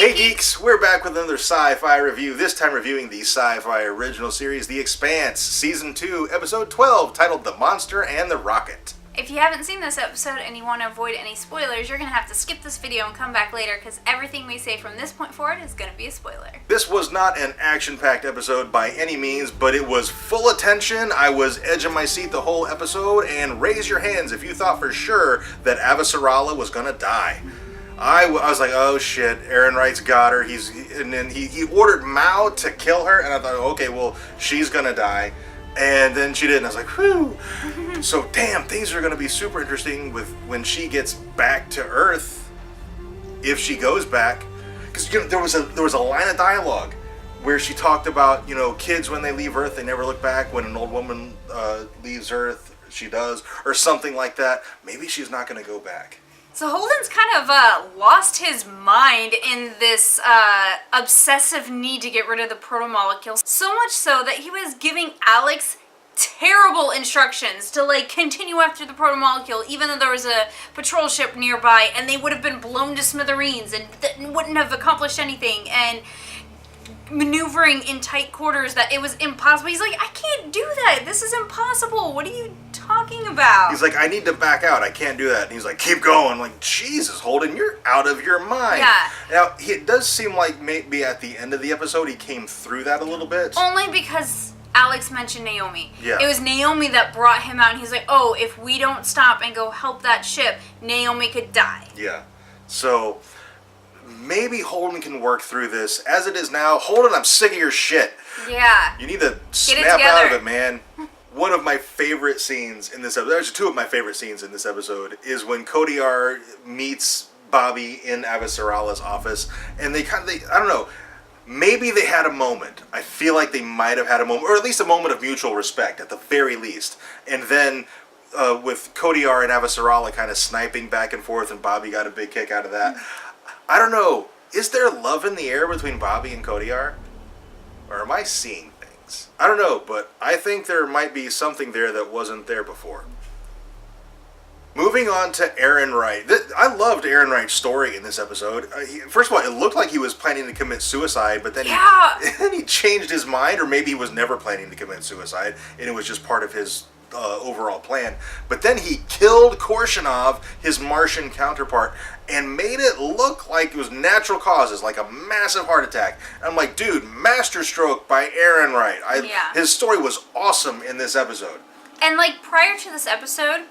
Hey Geeks, we're back with another sci-fi review, this time reviewing the sci-fi original series The Expanse, Season 2, Episode 12, titled The Monster and the Rocket. If you haven't seen this episode and you want to avoid any spoilers, you're going to have to skip this video and come back later because everything we say from this point forward is going to be a spoiler. This was not an action-packed episode by any means, but it was full attention. I was edging my seat the whole episode, and raise your hands if you thought for sure that Avasarala was going to die. I was like, oh shit, Aaron Wright's got her. And then he ordered Mao to kill her, and I thought, okay, well, she's going to die. And then she did, and I was like, whew. So, damn, things are going to be super interesting with when she gets back to Earth, if she goes back. Because, you know, there was a line of dialogue where she talked about, you know, kids when they leave Earth, they never look back. When an old woman leaves Earth, she does, or something like that. Maybe she's not going to go back. So Holden's kind of lost his mind in this obsessive need to get rid of the protomolecule. So much so that he was giving Alex terrible instructions to like continue after the protomolecule, even though there was a patrol ship nearby, and they would have been blown to smithereens and wouldn't have accomplished anything, and maneuvering in tight quarters that it was impossible. He's like, I can't do that. This is impossible. What are you talking about? He's like, I need to back out. I can't do that. And he's like, keep going. I'm like, Jesus, Holden, you're out of your mind. Yeah. Now, it does seem like maybe at the end of the episode he came through that a little bit. Only because Alex mentioned Naomi. Yeah. It was Naomi that brought him out, and he's like, oh, if we don't stop and go help that ship, Naomi could die. Yeah. So maybe Holden can work through this. As it is now, Holden, I'm sick of your shit. Yeah. You need to snap out of it, man. One of my favorite scenes in this episode, actually two of my favorite scenes in this episode, is when Kodiar meets Bobby in Avasarala's office, and they I don't know, maybe they had a moment. I feel like they might have had a moment, or at least a moment of mutual respect, at the very least. And then with Kodiar and Avasarala kind of sniping back and forth, and Bobby got a big kick out of that. I don't know, is there love in the air between Bobby and Kodiar? Or am I seeing things? I don't know, but I think there might be something there that wasn't there before. Moving on to Aaron Wright. I loved Aaron Wright's story in this episode. First of all, it looked like he was planning to commit suicide, but then he changed his mind, or maybe he was never planning to commit suicide, and it was just part of his overall plan. But then he killed Korshinov, his Martian counterpart, and made it look like it was natural causes, like a massive heart attack. And I'm like, dude, masterstroke by Aaron Wright. His story was awesome in this episode. And like prior to this episode,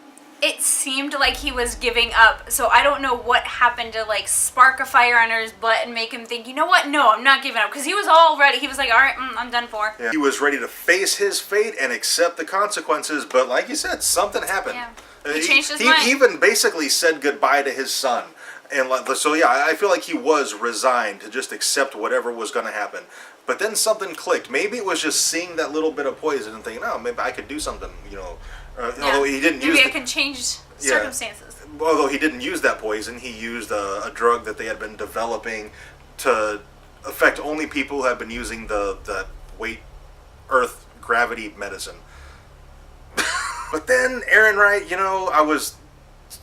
it seemed like he was giving up. So I don't know what happened to like spark a fire under his butt and make him think, you know what? No, I'm not giving up. Because he was all ready. He was like, all right, I'm done for. Yeah. He was ready to face his fate and accept the consequences. But like you said, something happened. Yeah. He changed his mind. He even basically said goodbye to his son. And so yeah, I feel like he was resigned to just accept whatever was going to happen. But then something clicked. Maybe it was just seeing that little bit of poison and thinking, oh, maybe I could do something, you know. Although he didn't use. Maybe I can change circumstances. Although he didn't use that poison, he used a drug that they had been developing to affect only people who have been using the weight, Earth gravity medicine. But then Aaron Wright, you know, I was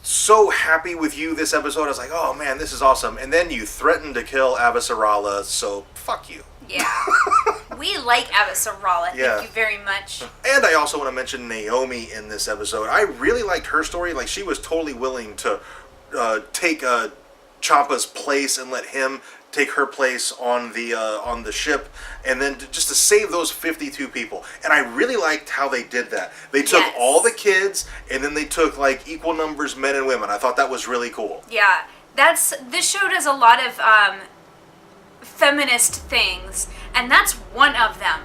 so happy with you this episode. I was like, oh man, this is awesome. And then you threatened to kill Avasarala, so fuck you. Yeah. We like Avasarala. Thank you very much. And I also want to mention Naomi in this episode. I really liked her story. Like, she was totally willing to take Champa's place and let him take her place on the ship, and then just to save those 52 people. And I really liked how they did that. They took all the kids, and then they took like equal numbers men and women. I thought that was really cool. Yeah, this show does a lot of feminist things, and that's one of them.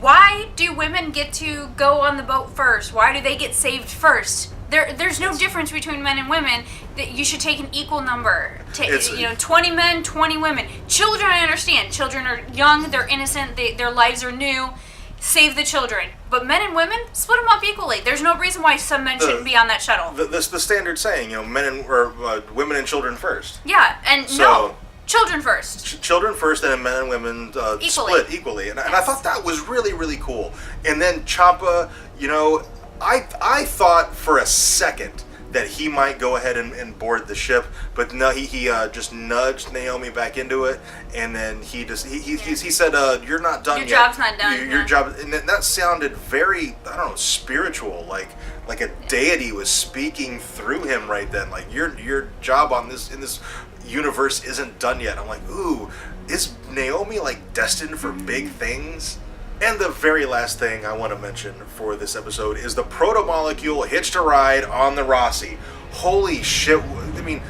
Why do women get to go on the boat first? Why do they get saved first? There's no difference between men and women. That you should take an equal number. 20 men, 20 women. Children, I understand. Children are young, they're innocent, their lives are new. Save the children. But men and women, split them up equally. There's no reason why some men shouldn't be on that shuttle. The standard saying, you know, women and children first. Yeah, and no. Children first. Children first, and then men and women split equally. And I thought that was really, really cool. And then Champa, you know, I thought for a second that he might go ahead and board the ship, but no, he just nudged Naomi back into it, and then he said, "You're not done yet. Your job's not done. Your job," and that sounded very, I don't know, spiritual, like a deity was speaking through him right then. Like your job in this universe isn't done yet. I'm like, ooh, is Naomi like destined for big things? And the very last thing I want to mention for this episode is the Protomolecule hitched a ride on the Rossi. Holy shit! I mean,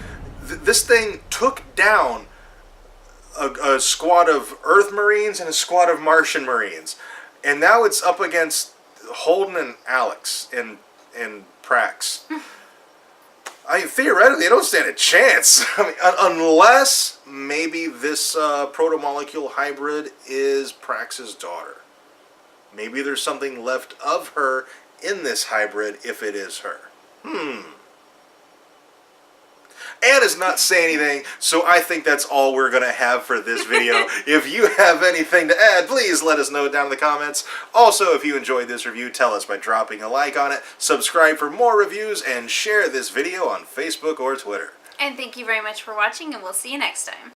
this thing took down a squad of Earth Marines and a squad of Martian Marines, and now it's up against Holden and Alex and Prax. Theoretically, they don't stand a chance. I mean, unless maybe this Protomolecule hybrid is Prax's daughter. Maybe there's something left of her in this hybrid if it is her. Anna's not saying anything, so I think that's all we're going to have for this video. If you have anything to add, please let us know down in the comments. Also, if you enjoyed this review, tell us by dropping a like on it, subscribe for more reviews, and share this video on Facebook or Twitter. And thank you very much for watching, and we'll see you next time.